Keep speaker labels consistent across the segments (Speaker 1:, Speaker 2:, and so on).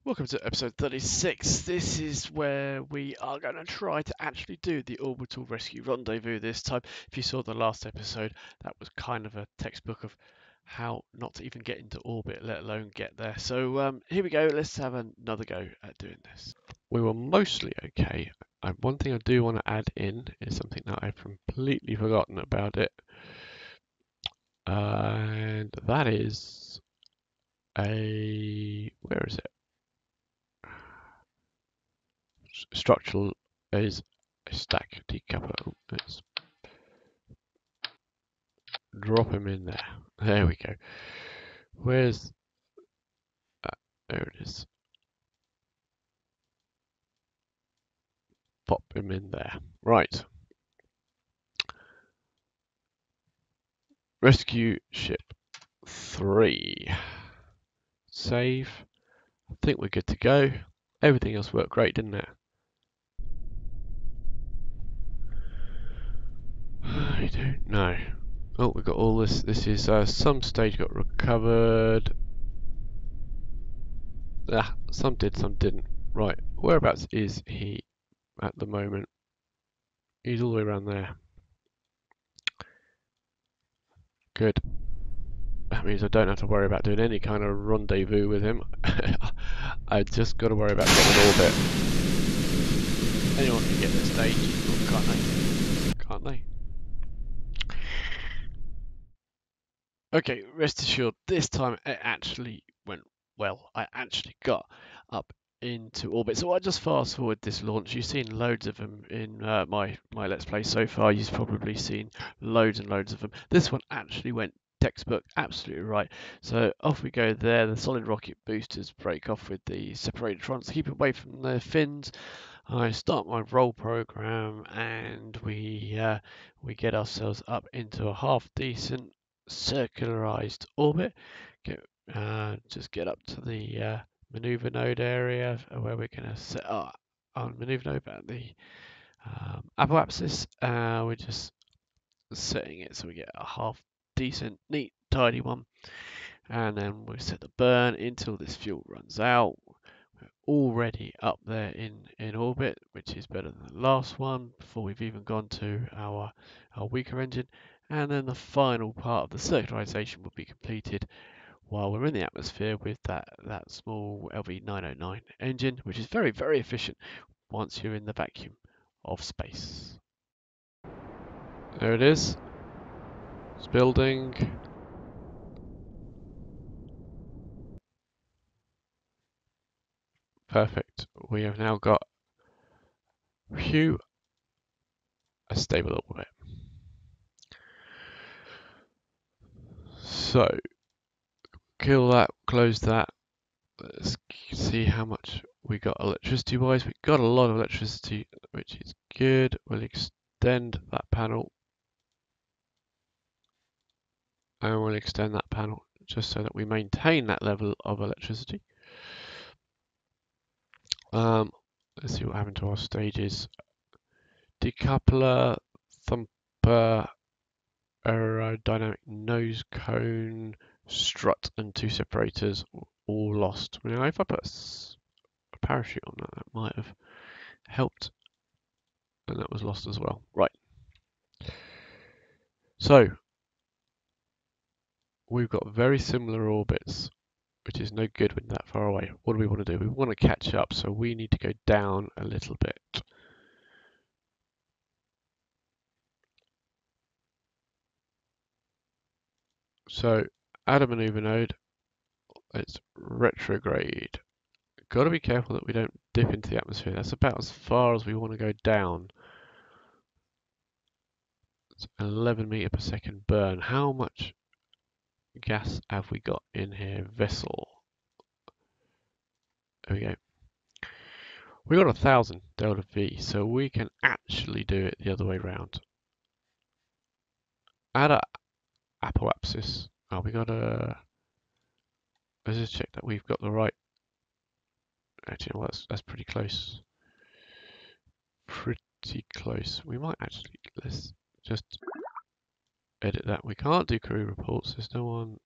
Speaker 1: Welcome to episode 36. This is where we are going to try to actually do the orbital rescue rendezvous this time. If you saw the last episode, that was kind of a textbook of how not to even get into orbit, let alone get there. So here we go. Let's have another go at doing this. We were mostly okay. One thing I do want to add in is something that I've completely forgotten about it. And that is where is it? Structural is a stack decoupler. Let's drop him in there. There we go. Where's that? There it is. Pop him in there. Right. Rescue ship 3. Save. I think we're good to go. Everything else worked great, didn't it? I don't know. Oh, we got all this. This is some stage got recovered. Ah, some did, some didn't. Right, whereabouts is he at the moment? He's all the way around there. Good. That means I don't have to worry about doing any kind of rendezvous with him. I just got to worry about getting an orbit. Anyone can get this stage, can't they? Can't they? Okay, rest assured, this time it actually went well. I actually got up into orbit. So I just fast forward this launch. You've seen loads of them in my Let's Play so far. You've probably seen loads and loads of them. This one actually went textbook, absolutely right. So off we go there. The solid rocket boosters break off with the separators to keep away from the fins. I start my roll program and we get ourselves up into a half decent circularized orbit. Just get up to the maneuver node area where we're going to set up our maneuver node at the apoapsis. We're just setting it so we get a half decent, neat, tidy one. And then we set the burn until this fuel runs out. We're already up there in orbit, which is better than the last one before we've even gone to our weaker engine. And then the final part of the circularization will be completed while we're in the atmosphere with that small LV909 engine, which is very, very efficient once you're in the vacuum of space. There it is. It's building. Perfect. We have now got a stable orbit. So, kill that, close that. Let's see how much we got electricity wise. We got a lot of electricity, which is good. We'll extend that panel. And we'll extend that panel just so that we maintain that level of electricity. Let's see what happened to our stages. Decoupler, thumper, aerodynamic nose cone, strut, and 2 separators all lost. Now, if I put a parachute on that, that might have helped, and that was lost as well. Right. So, we've got very similar orbits, which is no good when that far away. What do we want to do? We want to catch up, so we need to go down a little bit. So, add a maneuver node. Let's retrograde. Got to be careful that we don't dip into the atmosphere. That's about as far as we want to go down. It's 11 meter per second burn. How much gas have we got in here? Vessel. There we go. We got 1,000 delta V, so we can actually do it the other way around. Add a apoapsis. Oh, we got a. Let's just check that we've got the right. Actually, well, that's pretty close. Pretty close. We might actually. Let's just edit that. We can't do crew reports. There's no one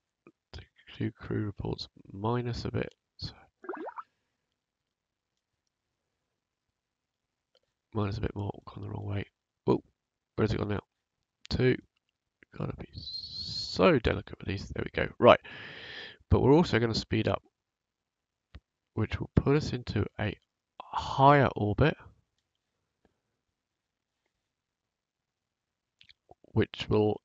Speaker 1: to do crew reports minus a bit. So Mine is a bit more gone the wrong way. Oh, where's it gone now? 2. Gotta be so delicate with these. There we go. Right. But we're also going to speed up, which will put us into a higher orbit, which will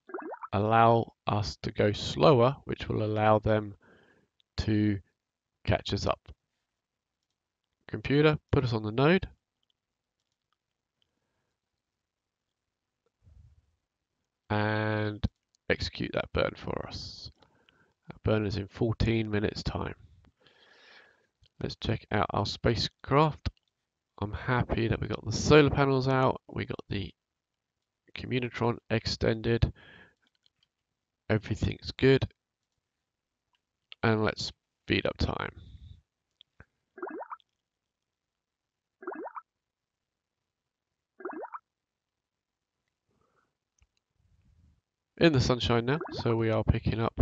Speaker 1: allow us to go slower, which will allow them to catch us up. Computer, put us on the node. And execute that burn for us. That burn is in 14 minutes time. Let's check out our spacecraft. I'm happy that we got the solar panels out, we got the communitron extended, everything's good, and let's speed up time. In the sunshine now, so we are picking up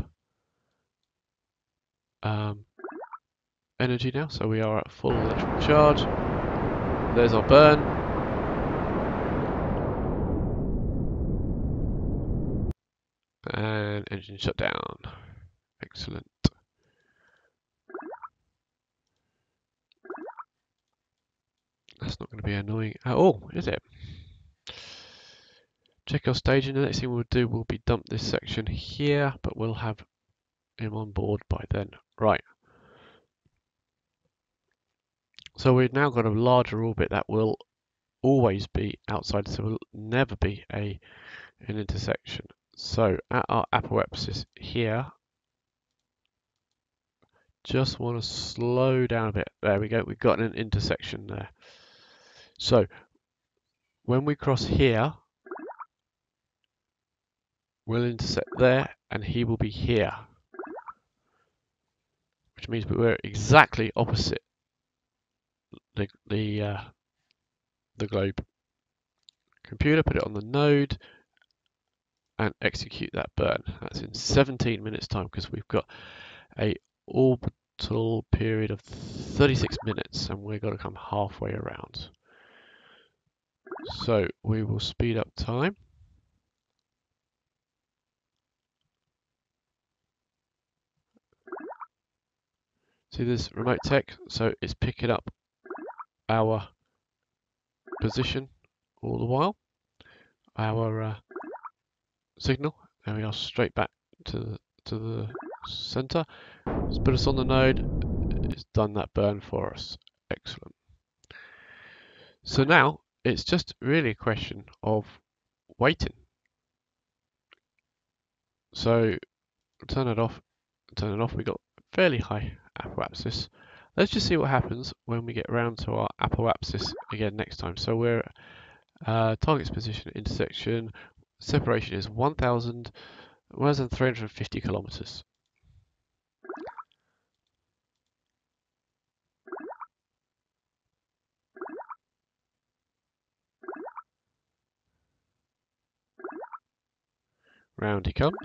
Speaker 1: energy now, so we are at full electrical charge. There's our burn. And engine shut down. Excellent. That's not going to be annoying at all, is it? Check our staging. The next thing we'll do will be dump this section here, but we'll have him on board by then. Right. So we've now got a larger orbit that will always be outside, so will never be an intersection. So at our apoapsis here, just want to slow down a bit. There we go. We've got an intersection there. So when we cross here, we'll intersect there, and he will be here, which means we're exactly opposite the globe. Computer, put it on the node and execute that burn. That's in 17 minutes time because we've got a orbital period of 36 minutes and we've got to come halfway around. So we will speed up time. See this remote tech? So it's picking up our position all the while, our signal. There we are, straight back to the center. Let's put us on the node. It's done that burn for us. Excellent. So now it's just really a question of waiting. So turn it off. Turn it off. We got fairly high apoapsis. Let's just see what happens when we get around to our apoapsis again next time. So we're target's position intersection. Separation is 1,350 kilometers. Round he comes.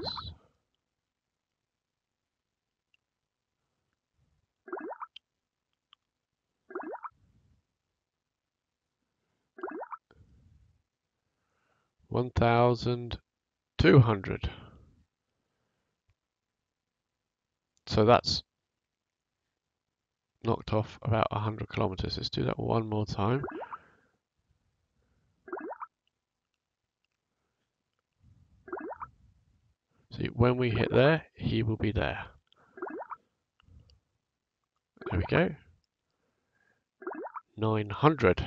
Speaker 1: $1,200. So that's knocked off about 100 kilometers. Let's do that one more time. See, when we hit there, he will be there. There we go. 900.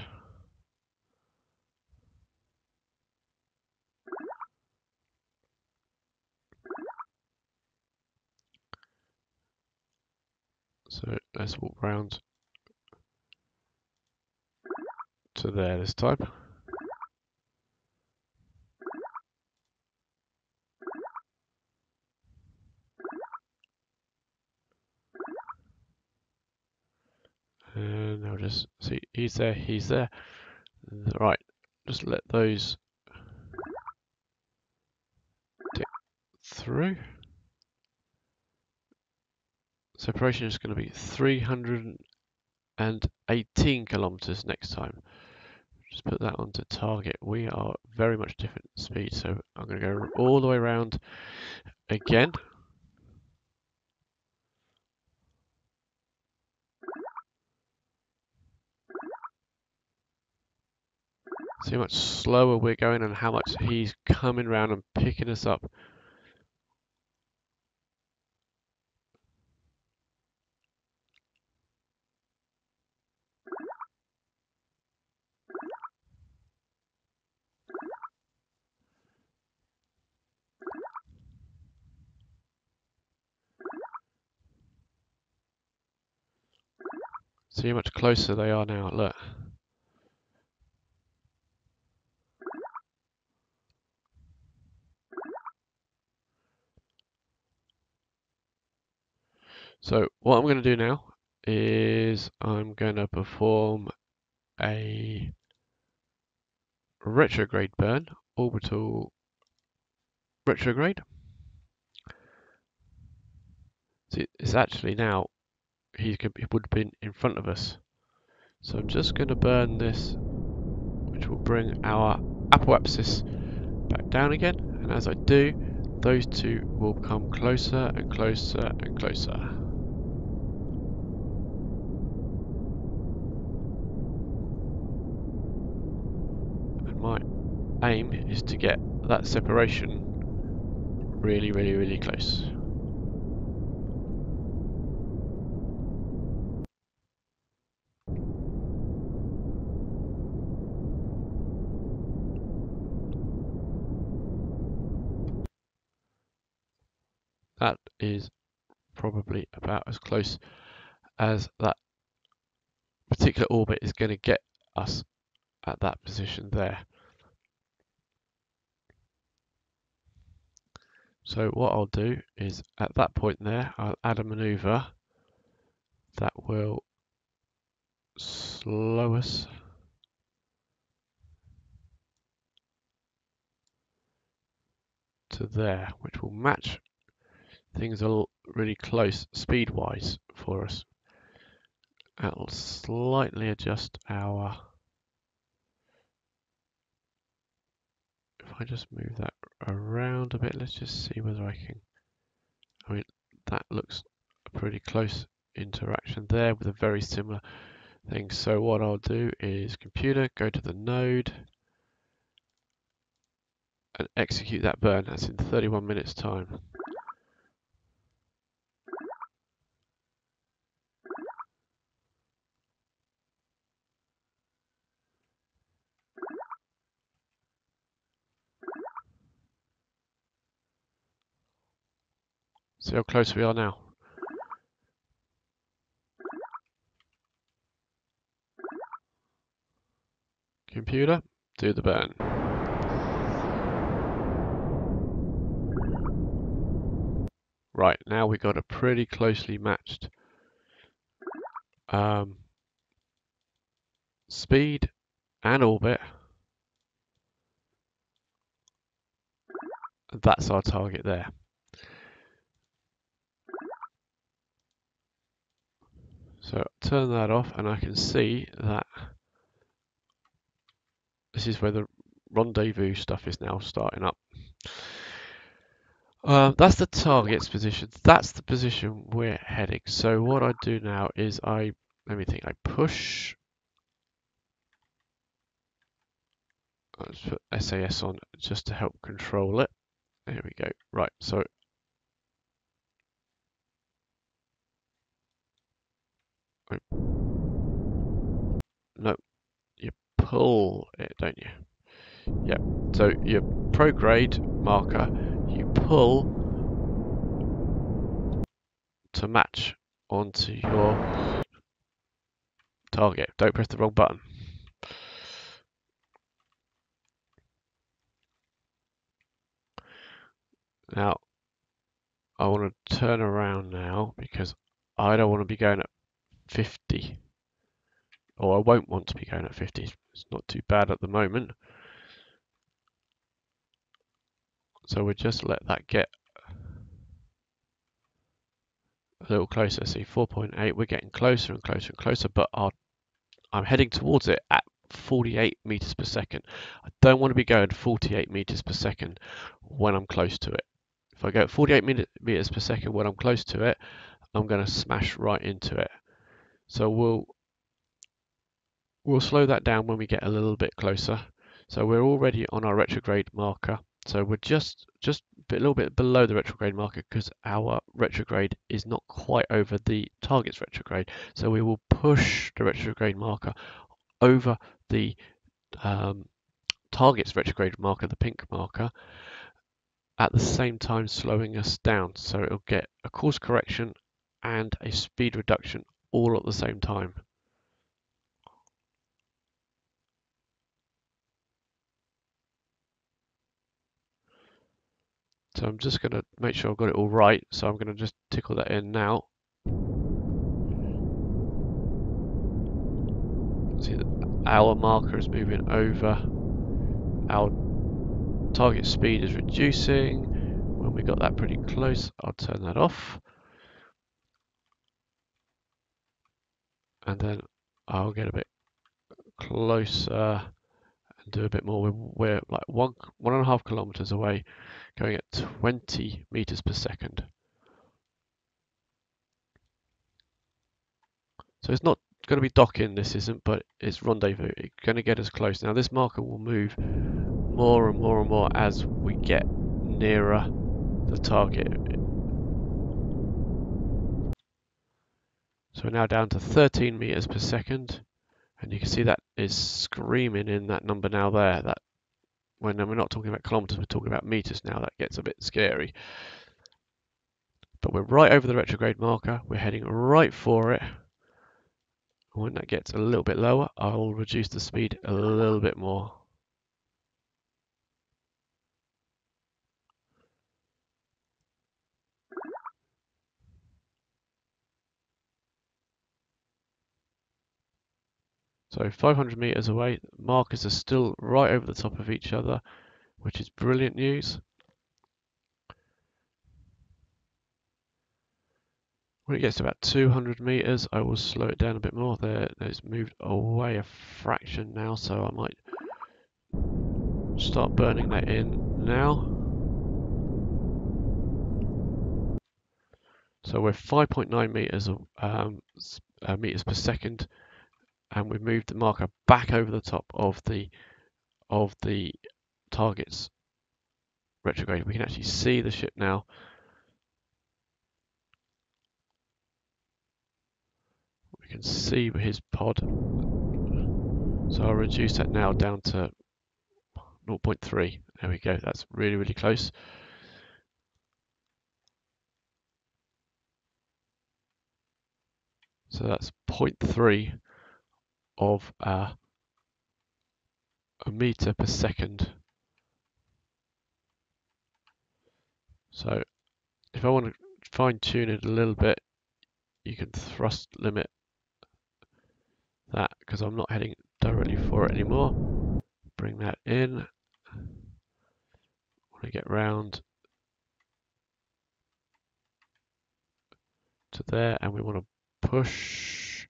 Speaker 1: So let's walk round to there this time. And I'll just see, he's there, he's there. Right, just let those tick through. Separation is going to be 318 kilometers next time, just put that onto target. We are very much different speed, so I'm going to go all the way around again. See how much slower we're going and how much he's coming around and picking us up. See how much closer they are now, look. So what I'm going to do now is I'm going to perform a retrograde burn, orbital retrograde. See, it's actually now, he would have been in front of us. So I'm just going to burn this, which will bring our apoapsis back down again. And as I do, those two will come closer and closer and closer. And my aim is to get that separation really, really, really close. That is probably about as close as that particular orbit is going to get us at that position there. So what I'll do is at that point there, I'll add a maneuver that will slow us to there, which will match things are really close speed-wise for us. That'll slightly adjust our... If I just move that around a bit, let's just see whether I can... I mean, that looks a pretty close interaction there with a very similar thing. So what I'll do is computer, go to the node and execute that burn. That's in 31 minutes time. See how close we are now. Computer, do the burn. Right, now we've got a pretty closely matched speed and orbit. That's our target there. So turn that off and I can see that this is where the rendezvous stuff is now starting up. That's the target's position. That's the position we're heading. So what I do now is I push. Let's put SAS on just to help control it. There we go. Right, so no, you pull it, don't you? Yep. So your prograde marker, you pull to match onto your target. Don't press the wrong button. Now, I want to turn around now because I don't want to be going at 50. Or I won't want to be going at 50. It's not too bad at the moment. So we'll just let that get a little closer. See, 4.8, we're getting closer and closer and closer, but I'm heading towards it at 48 meters per second. I don't want to be going 48 meters per second when I'm close to it. If I go at 48 meters per second when I'm close to it, I'm going to smash right into it. So we'll slow that down when we get a little bit closer. So we're already on our retrograde marker. So we're just a little bit below the retrograde marker because our retrograde is not quite over the target's retrograde. So we will push the retrograde marker over the target's retrograde marker, the pink marker, at the same time slowing us down. So it'll get a course correction and a speed reduction all at the same time. So I'm just going to make sure I've got it all right. So I'm going to just tickle that in now. See that our marker is moving over. Our target speed is reducing. When we got that pretty close, I'll turn that off. And then I'll get a bit closer and do a bit more. We're like 1.5 kilometers away, going at 20 meters per second. So it's not going to be docking, this isn't, but it's rendezvous. It's going to get us close. Now this marker will move more and more and more as we get nearer the target. So we're now down to 13 meters per second, and you can see that is screaming in that number now there. That when we're not talking about kilometers, we're talking about meters now. That gets a bit scary. But we're right over the retrograde marker. We're heading right for it. When that gets a little bit lower, I'll reduce the speed a little bit more. So 500 meters away, markers are still right over the top of each other, which is brilliant news. When it gets to about 200 meters, I will slow it down a bit more. There, it's moved away a fraction now, so I might start burning that in now. So we're 5.9 meters meters per second, and we've moved the marker back over the top of the target's retrograde. We can actually see the ship now. We can see his pod. So I'll reduce that now down to 0.3. There we go. That's really, really close. So that's 0.3 of a meter per second. So if I want to fine tune it a little bit, you can thrust limit that because I'm not heading directly for it anymore. Bring that in. Want to get round to there, and we want to push.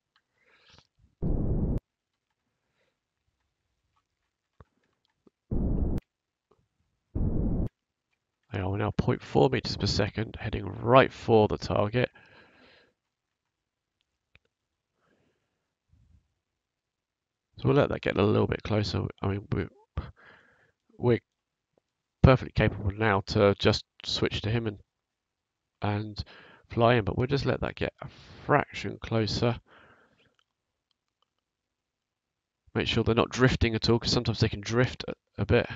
Speaker 1: We're now 0.4 meters per second, heading right for the target. So we'll let that get a little bit closer. I mean, we're perfectly capable now to just switch to him and fly in, but we'll just let that get a fraction closer. Make sure they're not drifting at all, because sometimes they can drift a bit.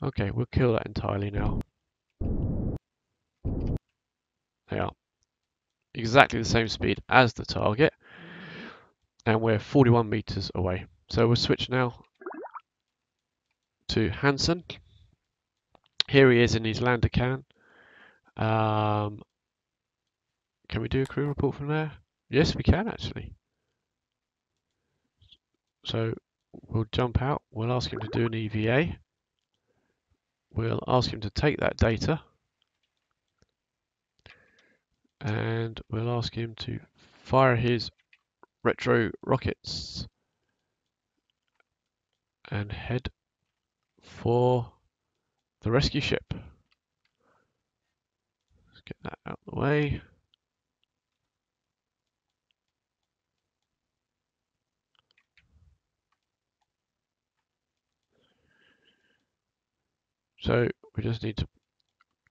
Speaker 1: Okay, we'll kill that entirely now. They are exactly the same speed as the target, and we're 41 meters away. So we'll switch now to Hansen. Here he is in his lander can. Can we do a crew report from there? Yes, we can actually. So we'll jump out. We'll ask him to do an EVA. We'll ask him to take that data and we'll ask him to fire his retro rockets and head for the rescue ship. Let's get that out of the way. So we just need to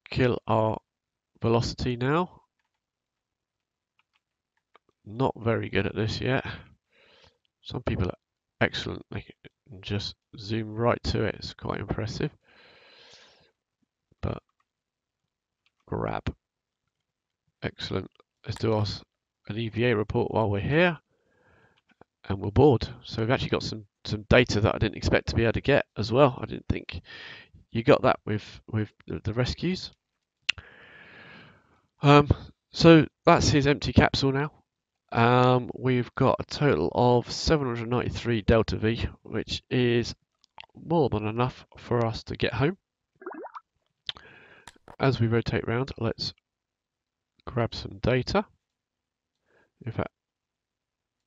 Speaker 1: kill our velocity now. Not very good at this yet. Some people are excellent. They can just zoom right to it. It's quite impressive. But grab. Excellent. Let's do us an EVA report while we're here. And we're bored. So we've actually got some data that I didn't expect to be able to get as well. I didn't think you got that with the rescues. So that's his empty capsule now. We've got a total of 793 delta V, which is more than enough for us to get home. As we rotate around, let's grab some data. In fact,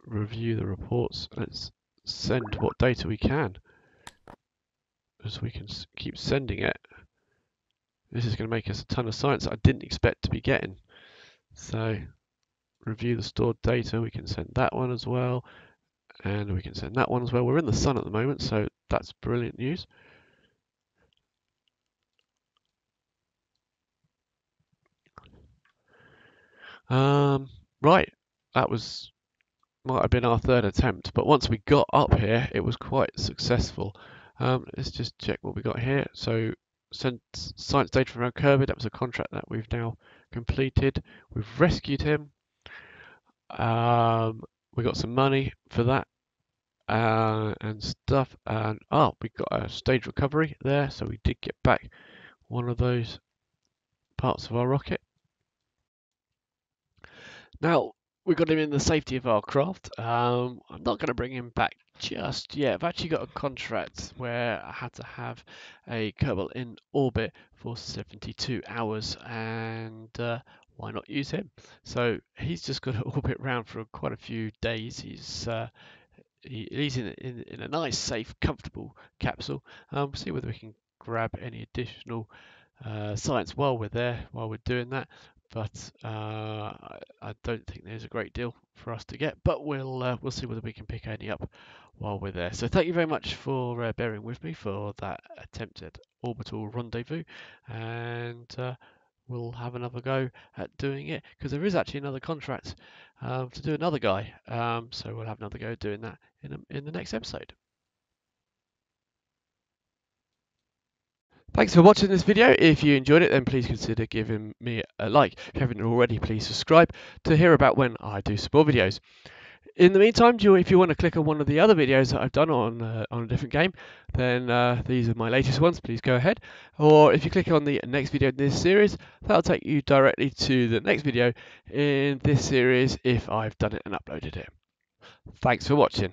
Speaker 1: review the reports. Let's send what data we can, as we can keep sending it. This is going to make us a ton of science that I didn't expect to be getting. So review the stored data. We can send that one as well, and we can send that one as well. We're in the sun at the moment, so that's brilliant news. Right, that might have been our third attempt, but once we got up here, it was quite successful. Let's just check what we got here. So sent science data from around Kerbal. That was a contract that we've now completed. We've rescued him. We got some money for that and stuff. And we got a stage recovery there, so we did get back one of those parts of our rocket. Now, we got him in the safety of our craft. I'm not going to bring him back just yet. I've actually got a contract where I had to have a Kerbal in orbit for 72 hours, and why not use him? So he's just got to orbit around for quite a few days. He's in a nice, safe, comfortable capsule. See whether we can grab any additional science while we're there, while we're doing that. But I don't think there's a great deal for us to get. But we'll see whether we can pick any up while we're there. So thank you very much for bearing with me for that attempted orbital rendezvous, and we'll have another go at doing it, because there is actually another contract to do another guy. So we'll have another go doing that in the next episode. Thanks for watching this video. If you enjoyed it, then please consider giving me a like. If you haven't already, please subscribe to hear about when I do some more videos. In the meantime, if you want to click on one of the other videos that I've done on a different game, then these are my latest ones. Please go ahead. Or if you click on the next video in this series, that'll take you directly to the next video in this series if I've done it and uploaded it. Thanks for watching.